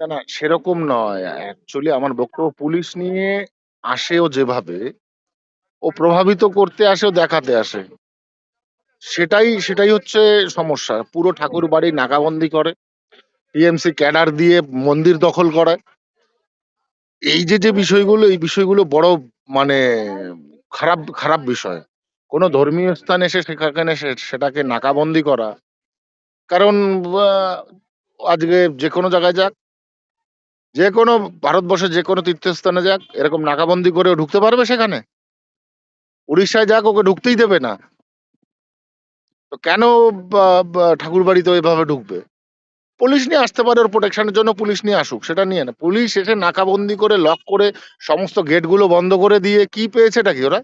না, না সেরকম নয়। অ্যাকচুয়ালি আমার বক্তব্য পুলিশ নিয়ে আসেও যেভাবে, ও প্রভাবিত করতে আসে, ও দেখাতে আসে। সেটাই হচ্ছে সমস্যা। পুরো ঠাকুরবাড়ি নাকাবন্দি করে। টিএমসি ক্যাডার দিয়ে মন্দির দখল করায়। যে বিষয়গুলো, এই বিষয়গুলো বড় মানে খারাপ বিষয়। কোন ধর্মীয় স্থানে এসে সেখানে সেটাকে নাকাবন্দি করা। কারণ আ আজকে যেকোনো জায়গায় যাক, যেকোনো ভারতবর্ষের যেকোনো তীর্থস্থানে যাক, এরকম নাকাবন্দি করে ও ঢুকতে পারবে সেখানে? উড়িষ্যায় যাক, ওকে ঢুকতেই দেবে না। তো কেন বা বা ঠাকুরবাড়িতে এভাবে ঢুকবে? পুলিশ নিয়ে আসতে পারে, ওর প্রোটেকশন এর জন্য পুলিশ নিয়ে আসুক। সেটা নিয়ে না। পুলিশ এসে নাকাবন্দি করে, লক করে, সমস্ত গেটগুলো বন্ধ করে দিয়ে কি পেয়েছেটা কি ওরা?